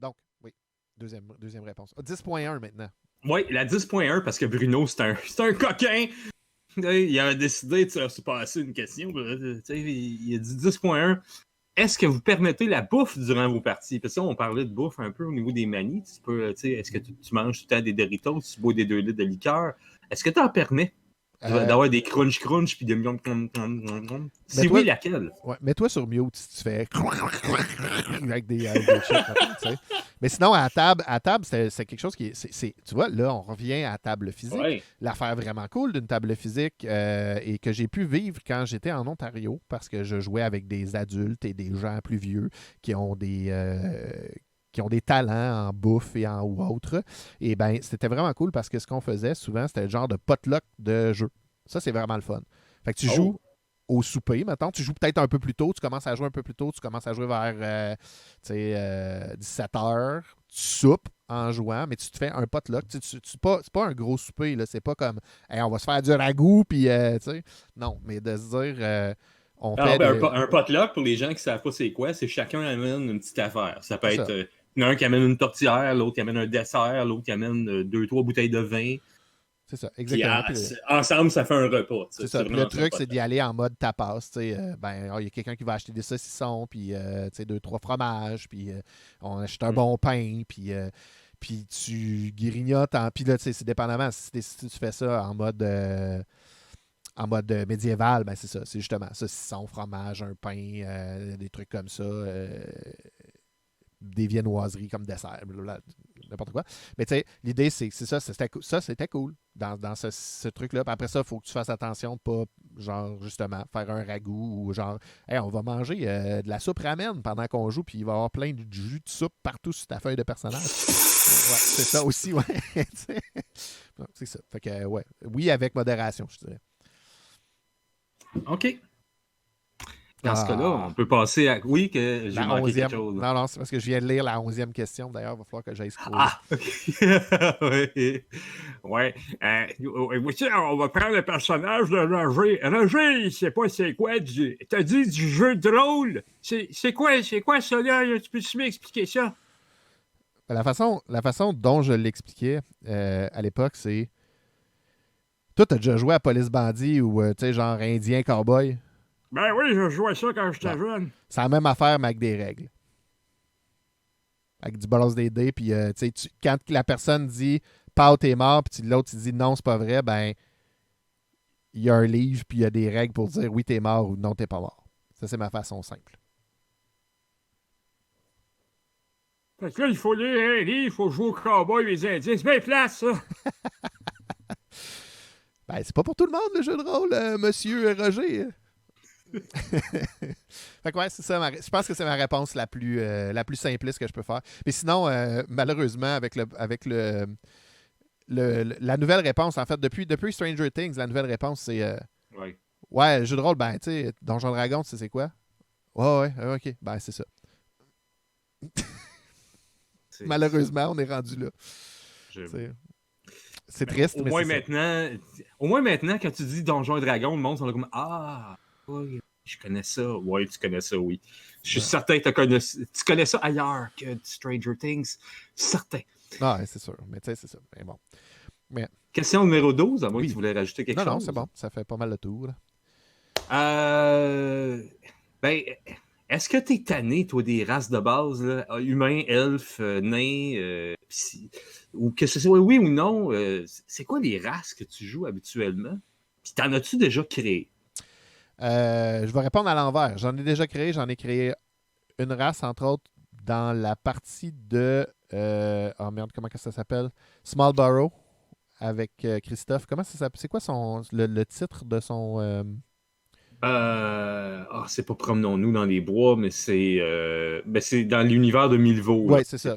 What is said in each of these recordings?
Donc, oui, deuxième réponse. 10.1 maintenant. Oui, la 10.1, parce que Bruno, c'est un coquin. Il a décidé de se passer une question. Il a dit 10.1. Est-ce que vous permettez la bouffe durant vos parties? Parce que on parlait de bouffe un peu au niveau des manies. Est-ce que tu manges tout le temps des Doritos, tu bois des 2 litres de liqueur? Est-ce que tu en permets d'avoir des crunch puis de... Si oui, laquelle? Ouais, mets-toi sur mute si tu fais avec des chips. Mais sinon, à table c'est quelque chose qui est, tu vois, là, on revient à table physique. Ouais. L'affaire vraiment cool d'une table physique et que j'ai pu vivre quand j'étais en Ontario parce que je jouais avec des adultes et des gens plus vieux qui ont des talents en bouffe et en ou autre. Et bien, c'était vraiment cool parce que ce qu'on faisait souvent, c'était le genre de potluck de jeu. Ça, c'est vraiment le fun. Fait que tu joues au souper, mettons. Tu joues peut-être un peu plus tôt, tu commences à jouer un peu plus tôt, tu commences à jouer vers 17h, tu soupes en jouant, mais tu te fais un potluck. C'est pas un gros souper, là. C'est pas comme hey, on va se faire du ragoût, puis non, mais de se dire on fait un potluck, pour les gens qui ne savent pas c'est quoi, c'est chacun amène une petite affaire. Ça peut être il y en a un qui amène une tortillère, l'autre qui amène un dessert, l'autre qui amène 2-3 bouteilles de vin. C'est ça, exactement. Ensemble, ça fait un repas. C'est ça. Puis le truc, c'est d'y aller en mode tapas. Il y a quelqu'un qui va acheter des saucissons, puis 2-3 fromages, puis on achète un bon pain, puis tu grignotes. Puis là, c'est dépendamment. Si tu fais ça en mode médiéval, ben c'est ça. C'est justement saucisson, fromage, un pain, des trucs comme ça. Des viennoiseries comme dessert, n'importe quoi. Mais tu sais, l'idée, c'est ça, c'était cool dans ce truc-là. Puis après ça, il faut que tu fasses attention de pas, genre, justement, faire un ragoût ou genre, hey, on va manger de la soupe ramen pendant qu'on joue, puis il va y avoir plein de jus de soupe partout sur ta feuille de personnage. Ouais, c'est ça aussi, ouais. C'est ça. Fait que, ouais. Oui, avec modération, je dirais. OK. Dans ce cas-là, on peut passer à... Oui, que j'ai manqué quelque chose. Non, c'est parce que je viens de lire la 11e question. D'ailleurs, il va falloir que j'aille scroller. Ah! Oui. Ouais. On va prendre le personnage de Roger. Roger, il sait pas c'est quoi. T'as dit du jeu de rôle? C'est quoi ça, là? Tu peux-tu m'expliquer ça? La façon dont je l'expliquais à l'époque, c'est... Toi, t'as déjà joué à Police Bandit ou, tu sais, genre Indien Cowboy? Ben oui, je jouais ça quand j'étais jeune. C'est la même affaire, mais avec des règles. Avec du balance des dés, puis quand la personne dit « Pau, t'es mort », puis l'autre dit « Non, c'est pas vrai », ben il y a un livre, puis il y a des règles pour dire « Oui, t'es mort » ou « Non, t'es pas mort ». Ça, c'est ma façon simple. Fait que là, il faut lire un livre, il faut jouer au cowboy et les Indiens. C'est bien place, ça! Ben, c'est pas pour tout le monde, le jeu de rôle, monsieur Roger. Fait que ouais, c'est ça. Je pense que c'est ma réponse la plus simpliste que je peux faire. Mais sinon, malheureusement, avec la nouvelle réponse, en fait, depuis Stranger Things, la nouvelle réponse, c'est ouais, le jeu de rôle, ben, tu sais, Donjon Dragon, tu sais c'est quoi? Ouais, ok. Ben, c'est ça. Malheureusement, on est rendu là. C'est triste, au mais moins c'est maintenant, ça. Au moins maintenant, quand tu dis Donjon et Dragon, le monde sont là comme ah, oui, je connais ça. Oui, tu connais ça, oui. Je suis certain que tu connais ça ailleurs que Stranger Things. Certain. Ah, c'est sûr. Mais tu sais, c'est ça. Mais bon. Question numéro 12, à moins que tu voulais rajouter quelque chose. Non, c'est bon. Ça fait pas mal le tour. Ben, est-ce que t'es tanné, toi, des races de base, là, humains, elfes, nains, ou que ce soit oui ou non, c'est quoi les races que tu joues habituellement? Puis t'en as-tu déjà créé? Je vais répondre à l'envers. J'en ai déjà créé. J'en ai créé une race, entre autres, dans la partie de... oh merde, comment ça s'appelle? Smallborough, avec Christophe. Comment ça s'appelle? C'est quoi le titre de son... C'est pas Promenons-nous dans les bois, mais c'est dans l'univers de Milvaux. Oui, c'est ça.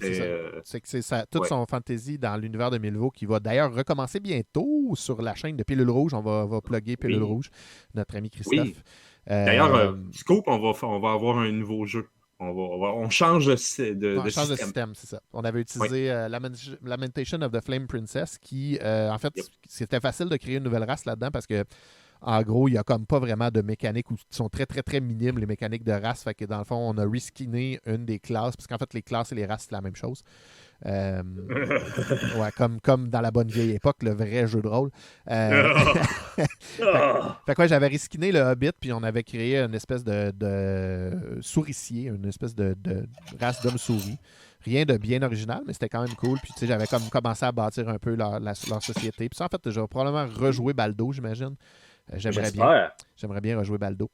C'est que c'est ça, toute son fantasy dans l'univers de Milvaux qui va d'ailleurs recommencer bientôt sur la chaîne de Pilule Rouge. On va plugger Pilule Rouge, notre ami Christophe. Oui. D'ailleurs, Scope, on va avoir un nouveau jeu. On change de système. C'est ça. On avait utilisé Lamentation of the Flame Princess qui, en fait, c'était facile de créer une nouvelle race là-dedans parce que En gros, il n'y a comme pas vraiment de mécaniques qui sont très, très, très minimes, les mécaniques de race. Fait que dans le fond, on a reskiné une des classes, parce qu'en fait, les classes et les races, c'est la même chose. Ouais, comme dans la bonne vieille époque, le vrai jeu de rôle. Fait que j'avais reskiné le Hobbit, puis on avait créé une espèce de souricier, une espèce de race d'homme-souris. Rien de bien original, mais c'était quand même cool. Puis, tu sais, j'avais comme commencé à bâtir un peu leur société. Puis ça, en fait, je vais probablement rejouer Baldo, j'imagine. J'aimerais bien rejouer Baldo.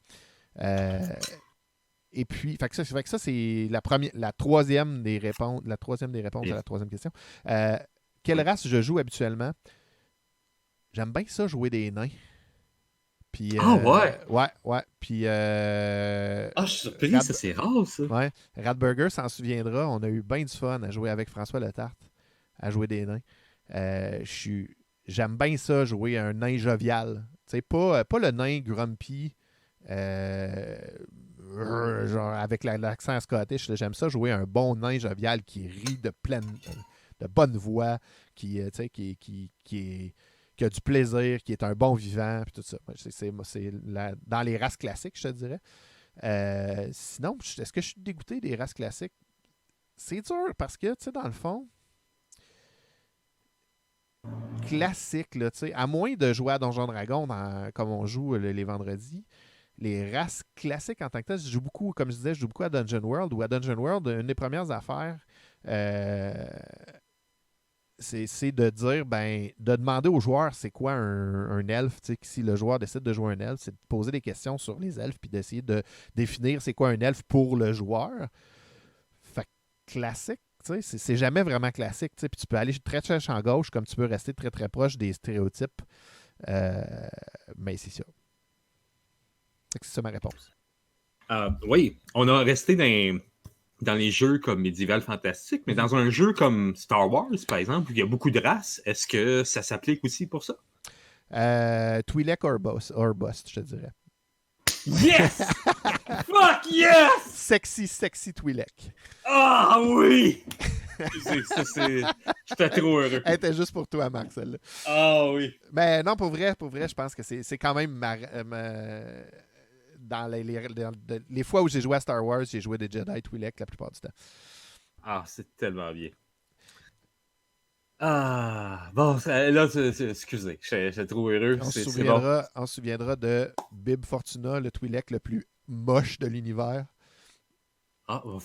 Et puis, fait que ça c'est la troisième des réponses, à la troisième question. Quelle race je joue habituellement? J'aime bien ça, jouer des nains. Puis, ouais? Ouais. Puis, Je suis surpris, ça c'est rare, ça. Ouais, Radburger s'en souviendra. On a eu bien du fun à jouer avec François Letarte, à jouer des nains. J'aime bien ça, jouer un nain jovial. Tu sais, pas le nain grumpy, genre avec l'accent scottish. J'aime ça, jouer un bon nain jovial qui rit de bonne voix, qui a du plaisir, qui est un bon vivant, puis tout ça. C'est dans les races classiques, je te dirais. Sinon, est-ce que je suis dégoûté des races classiques? C'est dur parce que, tu sais, dans le fond, classique, là, tu sais, à moins de jouer à Donjon Dragon comme on joue les vendredis, les races classiques en tant que tel, je joue beaucoup, comme je disais, je joue beaucoup à Dungeon World, ou à Dungeon World, une des premières affaires, c'est de dire, de demander aux joueurs c'est quoi un elfe. Si le joueur décide de jouer un elfe, c'est de poser des questions sur les elfes puis d'essayer de définir c'est quoi un elfe pour le joueur. Fait que classique, c'est jamais vraiment classique. Puis tu peux aller très très champ gauche comme tu peux rester très très proche des stéréotypes. Mais c'est ça. C'est ça ma réponse. Oui, on a resté dans les jeux comme médiéval fantastique, mais dans un jeu comme Star Wars, par exemple, où il y a beaucoup de races, est-ce que ça s'applique aussi pour ça? Twi'lek or Bust, je te dirais. Yes! Fuck yes! Sexy Twi'lek. Ah oui! J'étais trop heureux. Elle était juste pour toi, Marc, celle-là. Ah oui. Mais non, pour vrai, je pense que c'est quand même dans les fois où j'ai joué à Star Wars, j'ai joué des Jedi Twi'lek la plupart du temps. Ah, c'est tellement bien. Ah, bon, là, excusez, j'étais trop heureux. On se souviendra de Bib Fortuna, le Twi'lek le plus moche de l'univers. Ah, ouais,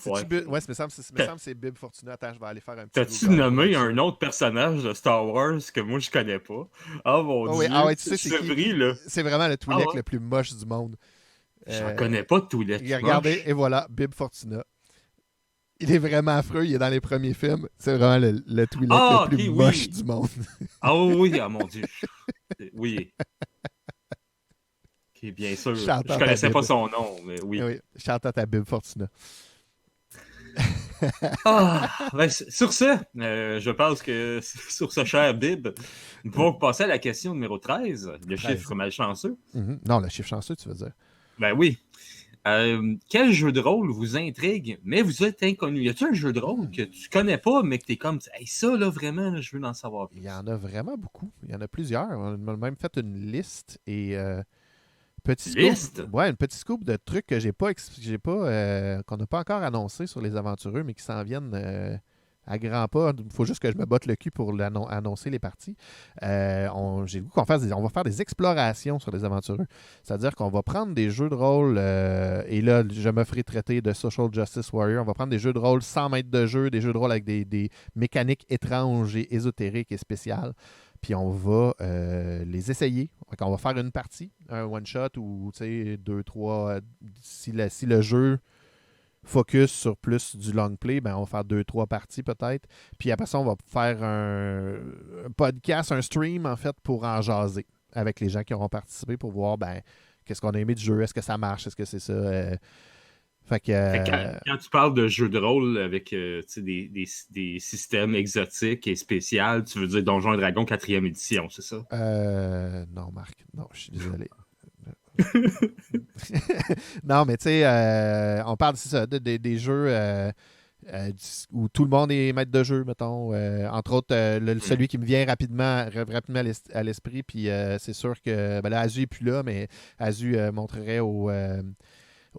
me semble c'est Bib Fortuna. Attends, je vais aller faire un petit. T'as-tu nommé un autre personnage de Star Wars que moi je connais pas? Ah mon Dieu, ouais, tu sais, c'est vraiment le Twi'lek le plus moche du monde. J'en connais pas de Twi'lek. Regardez, et voilà, Bib Fortuna. Il est vraiment affreux, il est dans les premiers films. C'est vraiment le Twi'lek le plus moche du monde. Ah oui, ah mon Dieu. Oui. Ok, bien sûr. Je connaissais pas son nom, mais oui. Oui, chante à Bib Fortuna. Sur ce, je pense que sur ce cher Bib, nous pouvons passer à la question numéro 13, le chiffre malchanceux. Non, le chiffre chanceux, tu veux dire. Ben oui. Quel jeu de rôle vous intrigue, mais vous êtes inconnu? Y a-t-il un jeu de rôle que tu connais pas, mais que t'es comme, hey, ça, là, vraiment, là, je veux en savoir plus? Il y en a vraiment beaucoup. Il y en a plusieurs. On a même fait une liste et un petit scoop de trucs que qu'on n'a pas encore annoncé sur les aventureux, mais qui s'en viennent à grands pas. Il faut juste que je me botte le cul pour annoncer les parties. J'ai le goût on va faire des explorations sur les aventureux. C'est-à-dire qu'on va prendre des jeux de rôle, et là, je me ferai traiter de Social Justice Warrior. On va prendre des jeux de rôle sans maître de jeu, des jeux de rôle avec des mécaniques étranges et ésotériques et spéciales. Puis on va les essayer. On va faire une partie, un one-shot ou 2, 3. Si le jeu focus sur plus du long play, on va faire 2, 3 parties peut-être. Puis après ça, on va faire un podcast, un stream en fait pour en jaser avec les gens qui auront participé pour voir qu'est-ce qu'on a aimé du jeu, est-ce que ça marche, est-ce que c'est ça. Fait que, quand tu parles de jeux de rôle avec des systèmes exotiques et spéciaux, tu veux dire Donjons et Dragons 4e édition, c'est ça? Non, Marc. Non, je suis désolé. Non, mais tu sais, on parle des jeux où tout le monde est maître de jeu, mettons. Entre autres, celui qui me vient rapidement à l'esprit, puis c'est sûr que là, Azu n'est plus là, mais Azu montrerait au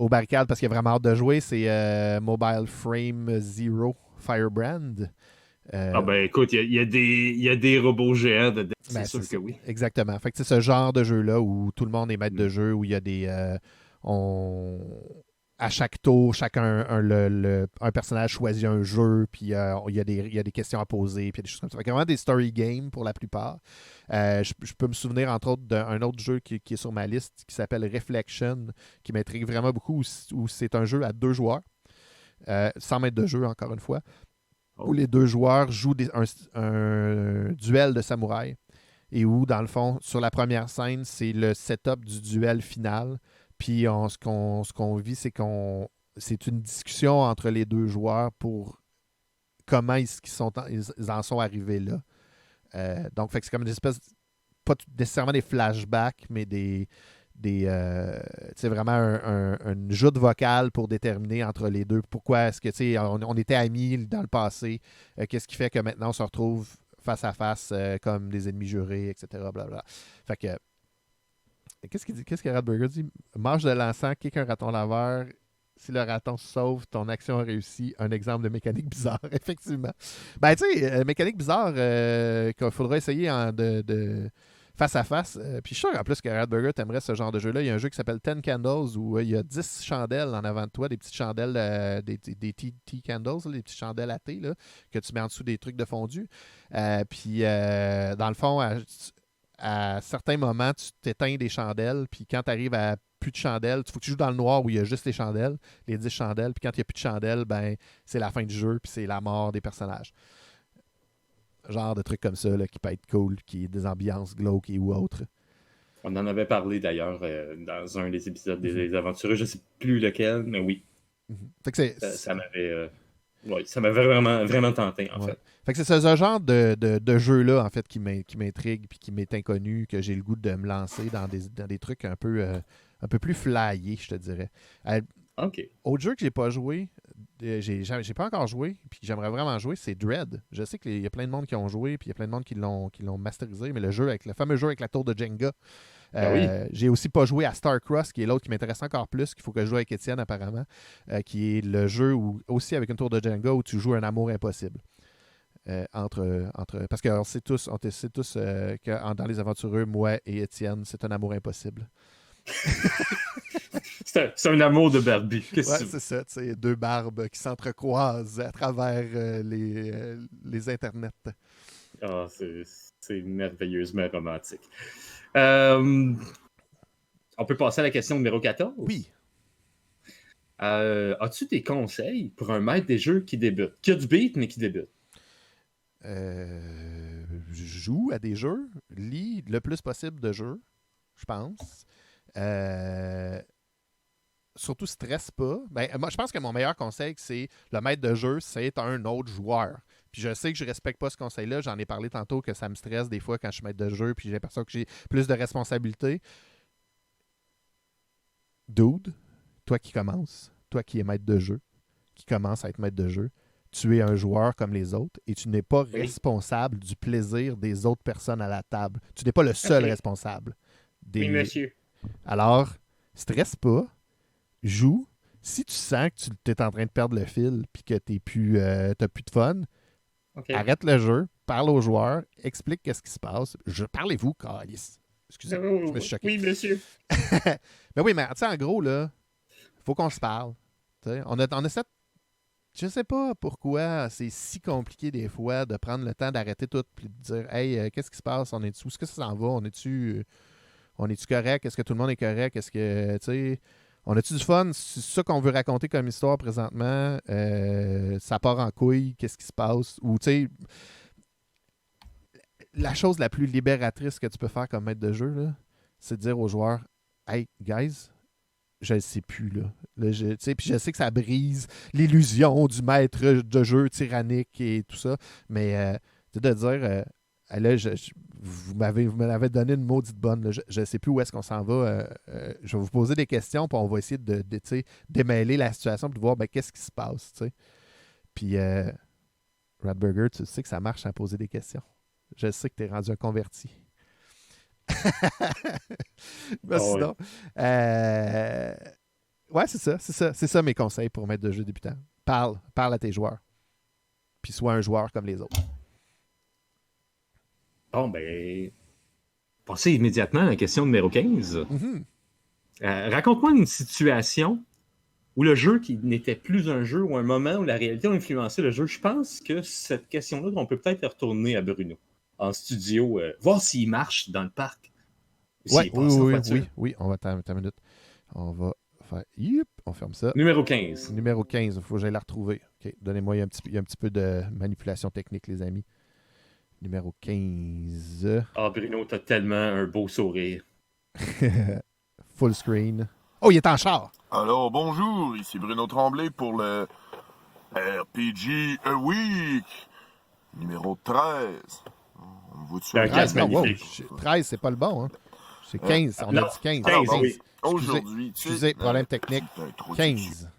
barricade parce qu'il a vraiment hâte de jouer. C'est Mobile Frame Zero Firebrand. Écoute, il y a des robots géants dedans, c'est sûr que oui. Exactement. Fait que c'est ce genre de jeu-là où tout le monde est maître de jeu, où il y a des... à chaque tour, un personnage choisit un jeu, puis il y a des questions à poser, puis il y a des choses comme ça. Fait que vraiment des story games pour la plupart. Je peux me souvenir, entre autres, d'un autre jeu qui est sur ma liste qui s'appelle Reflection, qui m'intrigue vraiment beaucoup, où c'est un jeu à 2 joueurs, 100 mètres de jeu, encore une fois, où les 2 joueurs jouent un duel de samouraï, et où, dans le fond, sur la première scène, c'est le setup du duel final. Puis ce qu'on vit, c'est une discussion entre les 2 joueurs pour comment ils en sont arrivés là. Donc, fait que c'est comme une espèce, pas nécessairement des flashbacks, mais c'est vraiment une joute vocale pour déterminer entre les deux pourquoi est-ce que on était amis dans le passé, qu'est-ce qui fait que maintenant on se retrouve face à face comme des ennemis jurés, etc. Blablabla. Fait que qu'est-ce que Radburger dit? Mange de l'encens, kick un raton laveur. Si le raton se sauve, ton action a réussi. Un exemple de mécanique bizarre, effectivement. Ben, tu sais, mécanique bizarre qu'il faudra essayer de face à face. Puis je suis sûr en plus que Radburger t'aimerais ce genre de jeu-là. Il y a un jeu qui s'appelle 10 Candles où il y a 10 chandelles en avant de toi, des petites chandelles, des tea candles, là, des petites chandelles à thé là, que tu mets en dessous des trucs de fondu. Puis dans le fond, à certains moments, tu t'éteins des chandelles, puis quand tu arrives à plus de chandelles, il faut que tu joues dans le noir où il y a juste les chandelles, les 10 chandelles, puis quand il n'y a plus de chandelles, ben c'est la fin du jeu, puis c'est la mort des personnages. Genre de trucs comme ça là, qui peut être cool, qui est des ambiances glauques ou autres. On en avait parlé d'ailleurs dans un des épisodes des Aventureux, je ne sais plus lequel, mais oui. Fait que ça m'avait... ça m'avait vraiment, vraiment tenté, en fait. Fait que c'est ce genre de jeu-là, en fait, qui m'intrigue puis qui m'est inconnu, que j'ai le goût de me lancer dans des trucs un peu plus flyés, je te dirais. OK. Autre jeu que j'ai pas joué, j'ai pas encore joué, puis j'aimerais vraiment jouer, c'est Dread. Je sais qu'il y a plein de monde qui ont joué, puis il y a plein de monde qui l'ont masterisé, mais le fameux jeu avec la tour de Jenga. J'ai aussi pas joué à Starcross, qui est l'autre qui m'intéresse encore plus, qu'il faut que je joue avec Étienne apparemment, qui est le jeu aussi avec une tour de Jenga où tu joues un amour impossible. Parce qu'on sait tous que dans Les Aventureux, moi et Étienne, c'est un amour impossible. c'est un amour de Barbie. C'est ça, tu sais, 2 barbes qui s'entrecroisent à travers les internets. Ah, c'est merveilleusement romantique. On peut passer à la question numéro 14? Oui. As-tu des conseils pour un maître des jeux qui débute? Qui a du beat, mais qui débute? Joue à des jeux, lis le plus possible de jeux, je pense. Surtout, stresse pas. Ben, moi, je pense que mon meilleur conseil, c'est le maître de jeu, c'est un autre joueur. Puis je sais que je respecte pas ce conseil-là. J'en ai parlé tantôt que ça me stresse des fois quand je suis maître de jeu, puis j'ai l'impression que j'ai plus de responsabilités. Dude, toi qui commences, toi qui es maître de jeu, qui commence à être maître de jeu, tu es un joueur comme les autres et tu n'es pas responsable du plaisir des autres personnes à la table. Tu n'es pas le seul responsable. Oui, monsieur. Alors, stresse pas, joue. Si tu sens que tu es en train de perdre le fil et que tu n'as plus de fun, arrête le jeu, parle aux joueurs, explique qu'est-ce qui se passe. Parlez-vous, calice. Excusez, je me suis choqué. Oui, monsieur. Mais oui, mais tu sais, en gros, là, faut qu'on se parle. T'sais, on a cette... Je sais pas pourquoi c'est si compliqué des fois de prendre le temps d'arrêter tout et de dire « Hey, qu'est-ce qui se passe? Où est-ce que ça s'en va? On est-tu correct? Est-ce que tout le monde est correct? Est-ce que, tu sais... On a-tu du fun? C'est ça qu'on veut raconter comme histoire présentement. Ça part en couille. Qu'est-ce qui se passe? Ou, tu sais, la chose la plus libératrice que tu peux faire comme maître de jeu, là, c'est de dire aux joueurs, hey, guys, je ne sais plus, là. Puis je sais que ça brise l'illusion du maître de jeu tyrannique et tout ça. Mais, de dire, là, vous m'avez donné une maudite bonne. Là. Je ne sais plus où est-ce qu'on s'en va. Je vais vous poser des questions, puis on va essayer de démêler la situation, puis de voir qu'est-ce qui se passe. T'sais. Puis, Radburger, tu sais que ça marche à poser des questions. Je sais que tu es rendu un converti. Ben, sinon, ouais, c'est ça mes conseils pour maître de jeu débutant. Parle à tes joueurs. Puis sois un joueur comme les autres. Bon, ben, passez immédiatement à la question numéro 15. Mm-hmm. Raconte-moi une situation où le jeu qui n'était plus un jeu ou un moment où la réalité a influencé le jeu. Je pense que cette question-là, on peut peut-être retourner à Bruno en studio, voir s'il marche dans le parc. Ouais, oui. On va attendre une minute. On va faire. Yep, on ferme ça. Numéro 15. Numéro 15, il faut que j'aille la retrouver. OK, donnez-moi un petit peu de manipulation technique, les amis. Numéro 15. Ah, Bruno, t'as tellement un beau sourire. Full screen. Oh, il est en char! Alors, bonjour, ici Bruno Tremblay pour le RPG A Week, numéro 13. On me voit-tu Un casque non, magnifique. 13, c'est pas le bon. Hein? C'est 15. On a dit 15. 15, bon, oui. Aujourd'hui, Excusez, problème technique. 15.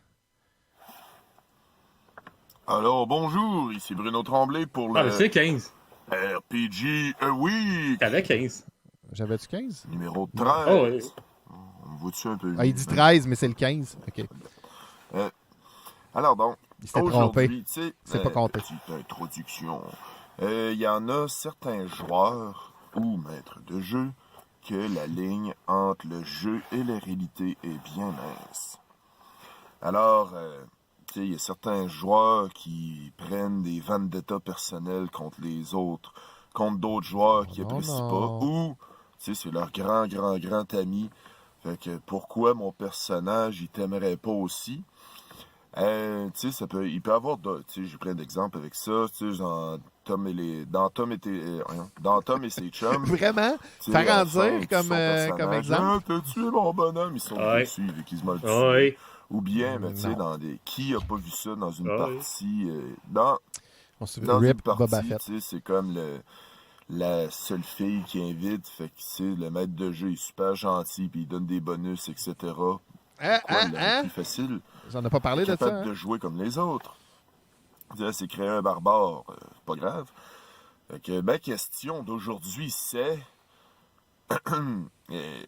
Alors, bonjour, ici Bruno Tremblay pour le Ah, c'est 15. RPG A Week, T'avais 15. J'avais-tu 15? numéro 13. Oh, oui. On me voit-tu un peu? Ah, il dit 13, mais c'est le 15. OK. Alors donc, Il s'était trompé. aujourd'hui, tu sais, C'est pas compté. petite introduction. Il y en a certains joueurs ou maîtres de jeu que la ligne entre le jeu et la réalité est bien mince. Alors, tu sais, il y a certains joueurs qui prennent des vendettas personnelles contre les autres, contre d'autres joueurs qui apprécient pas, ou, tu sais, c'est leur grand ami. Fait que pourquoi mon personnage, il t'aimerait pas aussi? Tu sais, il peut avoir, tu sais, j'ai plein d'exemples avec ça, tu sais, dans Tom et ses chums. Vraiment? Faire en dire comme exemple? T'as tué mon bonhomme, ils sont dessus, vu qu'ils se mollent dessus. Oui. Ou bien, tu sais, qui a pas vu ça dans une partie, On se dans rip une partie, Boba Fett. tu sais, c'est comme la seule fille qui invite, fait que, tu sais, le maître de jeu est super gentil, puis il donne des bonus, etc. Plus facile. J'en ai pas parlé de ça. Capable de jouer comme les autres. C'est créer un barbare, pas grave. Fait que ma question d'aujourd'hui, c'est...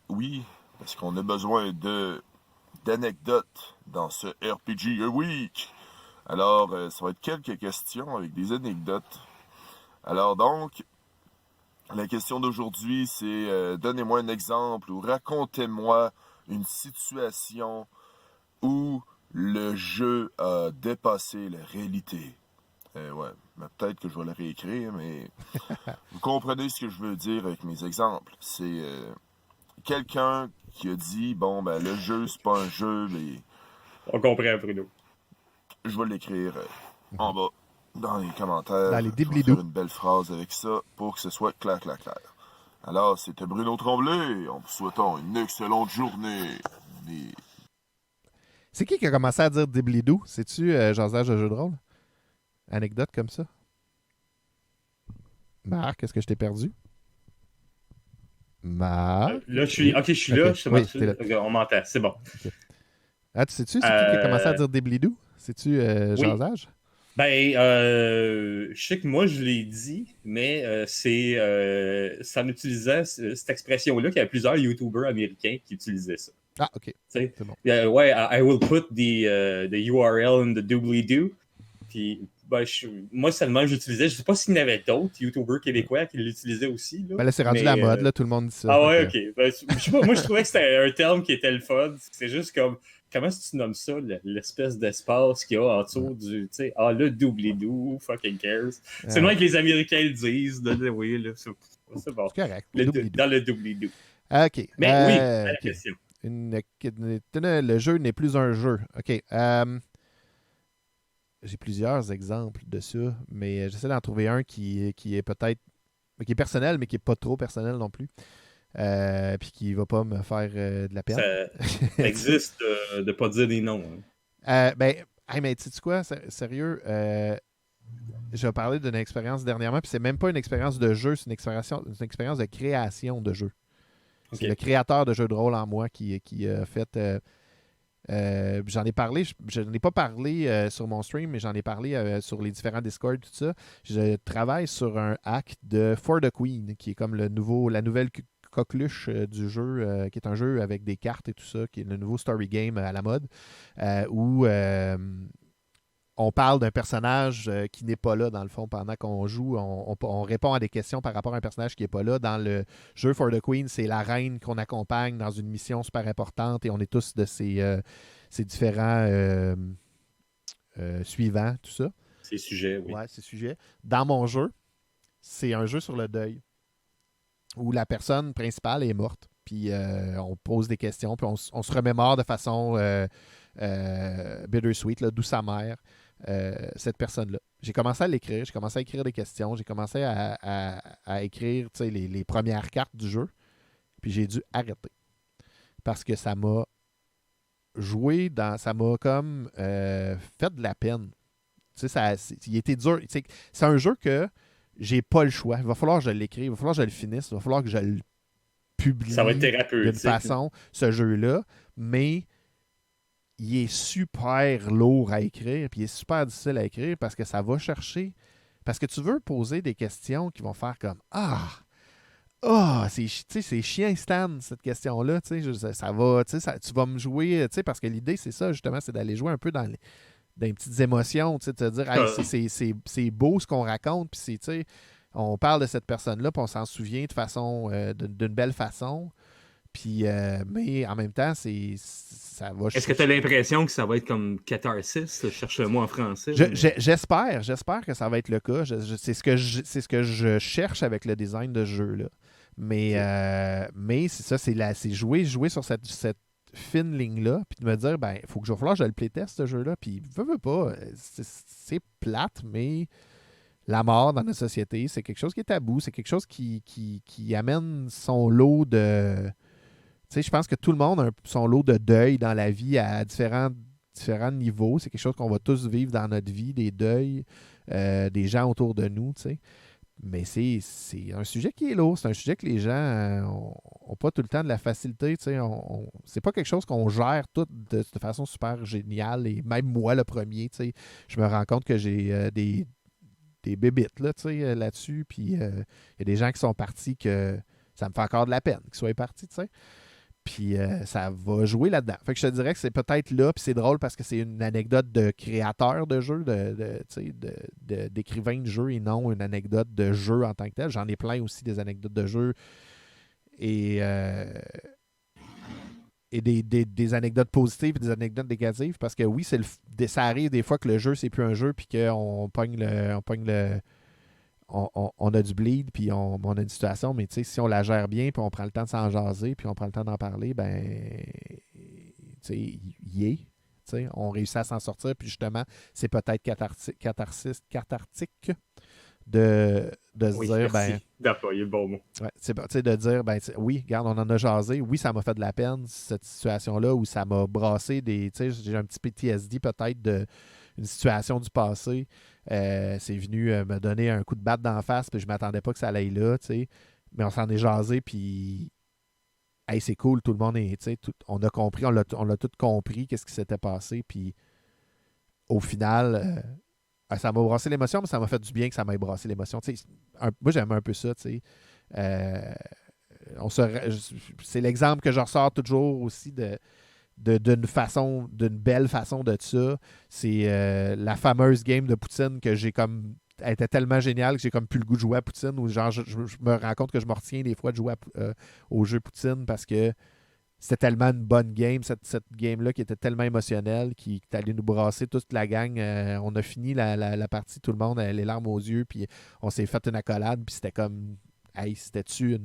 oui, parce qu'on a besoin d'anecdotes dans ce RPG A Week. Alors, ça va être quelques questions avec des anecdotes. Alors donc, la question d'aujourd'hui, c'est donnez-moi un exemple ou racontez-moi une situation où le jeu a dépassé la réalité. Ouais, peut-être que je vais le réécrire, mais vous comprenez ce que je veux dire avec mes exemples. C'est quelqu'un qui a dit, bon, ben le jeu, c'est pas un jeu, mais... On comprend, Bruno. Je vais l'écrire en bas, dans les commentaires. Dans les je vais dibli-dou. faire une belle phrase avec ça pour que ce soit clair. Alors, c'était Bruno Tremblay, en vous souhaitant une excellente journée. C'est qui a commencé à dire Diblidou? C'est-tu Jasage de jeu de rôle? Anecdote comme ça? Marc, est-ce que je t'ai perdu? Marc? Là, je suis là. Ok. Je suis Oui, t'es là. Ok, on m'entend, c'est bon. Okay. Ah, tu sais-tu, c'est qui a commencé à dire Diblidou? C'est-tu Jasage? Ben, je sais que moi, je l'ai dit, mais ça utilisait cette expression-là, qu'il y a plusieurs YouTubers américains qui utilisaient ça. Ah, OK. C'est bon. Ouais, I will put the URL in the doobly-doo. Puis, ben, moi, seulement, j'utilisais. Je sais pas s'il y en avait d'autres YouTubers québécois qui l'utilisaient aussi. Là, ben là, c'est rendu la mode, là, tout le monde dit ça. Ah ouais, OK. Ben, je sais pas, moi, je trouvais que c'était un terme qui était le fun. C'est juste comme, comment est-ce que tu nommes ça, l'espèce d'espace qu'il y a en dessous du, tu sais, le doobly-doo, fucking cares. C'est le moins que les Américains le disent. Oui, là, c'est bon. C'est correct. Dans le doobly-doo. OK. Mais oui, à la question. Le jeu n'est plus un jeu. OK. J'ai plusieurs exemples de ça, mais j'essaie d'en trouver un qui est peut-être... qui est personnel, mais qui n'est pas trop personnel non plus. Puis qui ne va pas me faire de la peine. Ça existe de ne pas dire des noms. Hein. Mais tu sais quoi? Sérieux, j'ai parlé d'une expérience dernièrement, puis c'est même pas une expérience de jeu, c'est une expérience de création de jeu. Okay. C'est le créateur de jeux de rôle en moi qui a fait J'en ai parlé, je n'en ai pas parlé sur mon stream, mais j'en ai parlé sur les différents Discord, tout ça. Je travaille sur un hack de For the Queen, qui est comme la nouvelle coqueluche du jeu, qui est un jeu avec des cartes et tout ça, qui est le nouveau story game à la mode, où on parle d'un personnage qui n'est pas là, dans le fond, pendant qu'on joue. On répond à des questions par rapport à un personnage qui n'est pas là. Dans le jeu For the Queen, c'est la reine qu'on accompagne dans une mission super importante et on est tous de ces différents suivants, tout ça. Ces sujets, oui. Ouais, ces sujets. Dans mon jeu, c'est un jeu sur le deuil où la personne principale est morte. Puis on pose des questions, puis on se remémore de façon bittersweet, là, douce amère, cette personne-là. J'ai commencé à l'écrire, j'ai commencé à écrire des questions, j'ai commencé à écrire les premières cartes du jeu, puis j'ai dû arrêter. Parce que ça m'a ça m'a comme fait de la peine. Il était dur. C'est un jeu que j'ai pas le choix. Il va falloir que je l'écrive, il va falloir que je le finisse, il va falloir que je le publie ça va être thérapeutique d'une façon, ce jeu-là, mais il est super lourd à écrire, puis il est super difficile à écrire parce que ça va chercher. Parce que tu veux poser des questions qui vont faire comme c'est chiant, Stan, cette question-là. Ça va, tu vas me jouer, parce que l'idée, c'est ça, justement, c'est d'aller jouer un peu dans les petites émotions, de te dire, hey, c'est beau ce qu'on raconte, puis on parle de cette personne-là, puis on s'en souvient de façon, d'une belle façon. Puis, mais en même temps, ça va. Est-ce que tu as l'impression que ça va être comme catharsis? Je cherche le mot en français. J'espère que ça va être le cas. C'est ce que je cherche avec le design de ce jeu-là. Mais c'est ça, c'est jouer sur cette fine ligne-là, puis de me dire, ben, il faut que je va falloir que je le playteste, ce jeu-là. Puis, veux pas, c'est plate, mais la mort dans notre société, c'est quelque chose qui est tabou, c'est quelque chose qui amène son lot de... Tu sais, je pense que tout le monde a son lot de deuil dans la vie à différents niveaux. C'est quelque chose qu'on va tous vivre dans notre vie, des deuils, des gens autour de nous, tu sais. Mais c'est un sujet qui est lourd. C'est un sujet que les gens n'ont pas tout le temps de la facilité, tu sais. C'est pas quelque chose qu'on gère tout de façon super géniale. Et même moi, le premier, tu sais, je me rends compte que j'ai des bébites là, tu sais, là-dessus. Puis il y a des gens qui sont partis que ça me fait encore de la peine qu'ils soient partis, tu sais. Puis ça va jouer là-dedans. Fait que je te dirais que c'est peut-être là, puis c'est drôle parce que c'est une anecdote de créateur de jeu, d'écrivain de jeu et non une anecdote de jeu en tant que tel. J'en ai plein aussi des anecdotes de jeu et des anecdotes positives et des anecdotes négatives parce que oui, ça arrive des fois que le jeu, c'est plus un jeu puis qu'on pogne le on a du bleed, puis on a une situation, mais si on la gère bien, puis on prend le temps de s'en jaser, puis on prend le temps d'en parler, ben, on réussit à s'en sortir, puis justement, c'est peut-être cathartique de se dire, ben... d'employer le bon mot. Ouais, de dire, ben, oui, regarde, on en a jasé, oui, ça m'a fait de la peine, cette situation-là, où ça m'a brassé j'ai un petit PTSD peut-être d'une situation du passé. C'est venu me donner un coup de batte d'en face, puis je m'attendais pas que ça allait là, mais on s'en est jasé, puis hey, c'est cool, tout le monde est, on a compris, on l'a tout compris, qu'est-ce qui s'était passé, puis au final, ça m'a brassé l'émotion, mais ça m'a fait du bien que ça m'ait brassé l'émotion. Moi, j'aime un peu ça, c'est l'exemple que je ressors toujours aussi d'une belle façon de ça. C'est la fameuse game de Poutine que j'ai comme... Elle était tellement géniale que j'ai comme plus le goût de jouer à Poutine, ou genre je me rends compte que je me retiens des fois de jouer au jeu Poutine parce que c'était tellement une bonne game, cette game-là qui était tellement émotionnelle, qui allait nous brasser toute la gang. On a fini la partie, tout le monde a les larmes aux yeux, puis on s'est fait une accolade, puis c'était comme... Hey, c'était-tu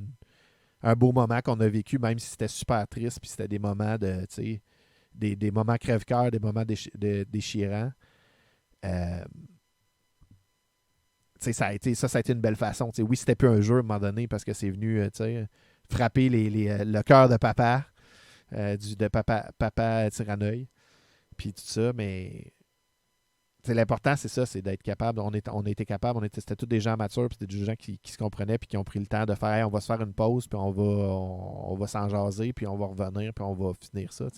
un beau moment qu'on a vécu, même si c'était super triste, puis c'était des moments de, des moments crève-cœur, des moments déchirants. Ça a été une belle façon. Oui, c'était plus un jeu à un moment donné parce que c'est venu frapper le cœur de papa, de papa Tyranneuil, puis tout ça, mais l'important, c'est ça, c'est d'être capable. On était capable, c'était tous des gens matures, puis c'était des gens qui se comprenaient, puis qui ont pris le temps de faire, hey, on va se faire une pause, puis on va s'en jaser, puis on va revenir, puis on va finir ça,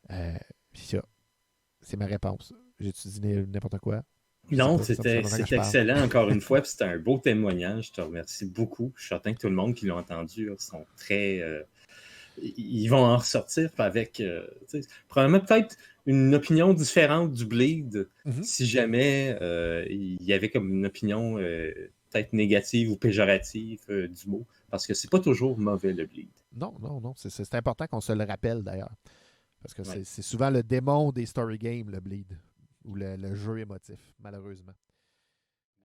Puis ça, c'est ma réponse. J'ai-tu dit n'importe quoi? Non, Ça fait longtemps que je c'était parle. excellent encore une fois, puis c'était un beau témoignage. Je te remercie beaucoup. Je suis certain que tout le monde qui l'a entendu sont très. Ils vont en ressortir avec probablement peut-être une opinion différente du bleed si jamais il y avait comme une opinion peut-être négative ou péjorative du mot, parce que c'est pas toujours mauvais le bleed. Non. C'est important qu'on se le rappelle d'ailleurs. Parce que Ouais. c'est souvent le démon des story games, le bleed. Ou le jeu émotif, malheureusement.